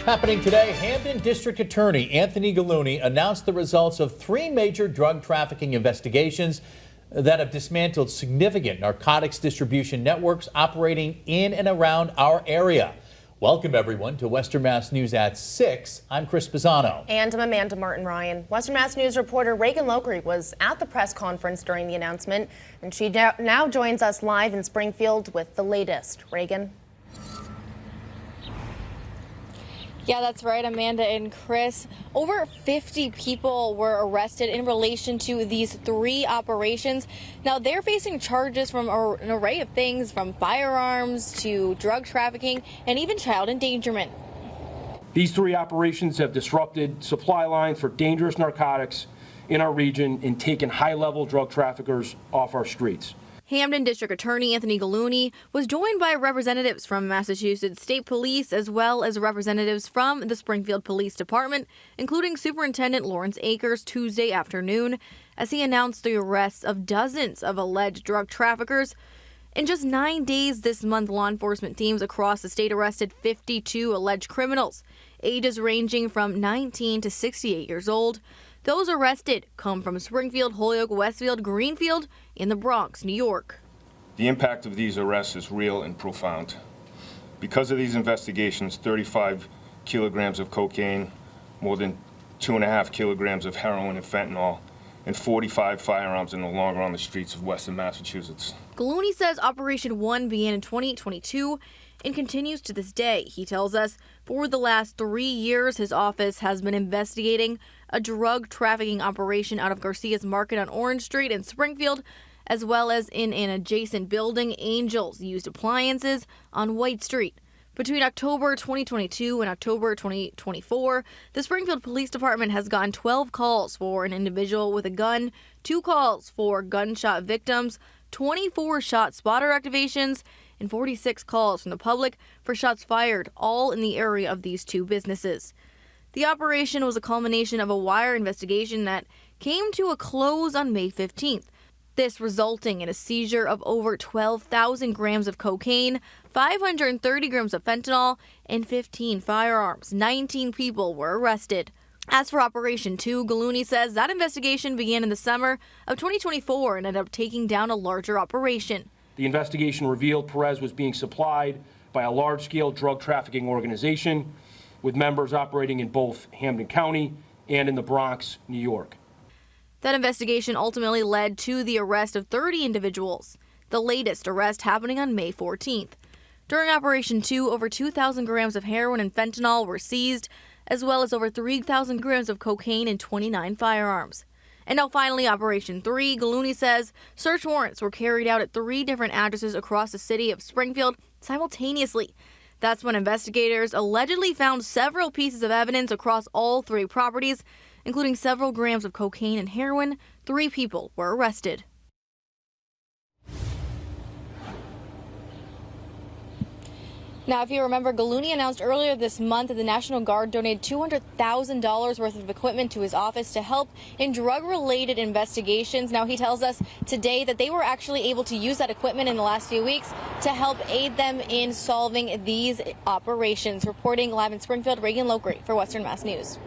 Happening today, Hamden District Attorney Anthony Gallooni announced the results of 3 major drug trafficking investigations that have dismantled significant narcotics distribution networks operating in and around our area. Welcome, everyone, to Western Mass News at 6. I'm Chris Pisano. And I'm Amanda Martin-Ryan. Western Mass News reporter Reagan Lockery was at the press conference during the announcement, and she now joins us live in Springfield with the latest. Reagan? Yeah, that's right, Amanda and Chris. Over 50 people were arrested in relation to these 3 operations. Now, they're facing charges from an array of things, from firearms to drug trafficking and even child endangerment. These 3 operations have disrupted supply lines for dangerous narcotics in our region and taken high-level drug traffickers off our streets. Hamden District Attorney Anthony Gallooni was joined by representatives from Massachusetts State Police as well as representatives from the Springfield Police Department, including Superintendent Lawrence Akers, Tuesday afternoon, as he announced the arrests of dozens of alleged drug traffickers. In just 9 days this month, law enforcement teams across the state arrested 52 alleged criminals, ages ranging from 19 to 68 years old. Those arrested come from Springfield, Holyoke, Westfield, Greenfield, in the Bronx, New York. The impact of these arrests is real and profound. Because of these investigations, 35 kilograms of cocaine, more than 2.5 kilograms of heroin and fentanyl, and 45 firearms are no longer on the streets of Western Massachusetts. Gallooni says Operation 1 began in 2022 and continues to this day. He tells us for the last 3 years, his office has been investigating a drug trafficking operation out of Garcia's Market on Orange Street in Springfield, as well as in an adjacent building. Angels used appliances on White Street. Between October 2022 and October 2024, the Springfield Police Department has gotten 12 calls for an individual with a gun, 2 calls for gunshot victims, 24 shot spotter activations, and 46 calls from the public for shots fired, all in the area of these 2 businesses. The operation was a culmination of a wire investigation that came to a close on May 15th. This resulting in a seizure of over 12,000 grams of cocaine, 530 grams of fentanyl, and 15 firearms. 19 people were arrested. As for Operation 2, Gallooni says that investigation began in the summer of 2024 and ended up taking down a larger operation. The investigation revealed Perez was being supplied by a large-scale drug trafficking organization with members operating in both Hamden County and in the Bronx, New York. That investigation ultimately led to the arrest of 30 individuals, the latest arrest happening on May 14th. During Operation 2, over 2,000 grams of heroin and fentanyl were seized, as well as over 3,000 grams of cocaine and 29 firearms. And now finally, Operation 3, Gallooni says search warrants were carried out at 3 different addresses across the city of Springfield simultaneously. That's when investigators allegedly found several pieces of evidence across all 3 properties, including several grams of cocaine and heroin. 3 people were arrested. Now, if you remember, Gallooni announced earlier this month that the National Guard donated $200,000 worth of equipment to his office to help in drug-related investigations. Now, he tells us today that they were actually able to use that equipment in the last few weeks to help aid them in solving these operations. Reporting live in Springfield, Reagan Lockery for Western Mass News.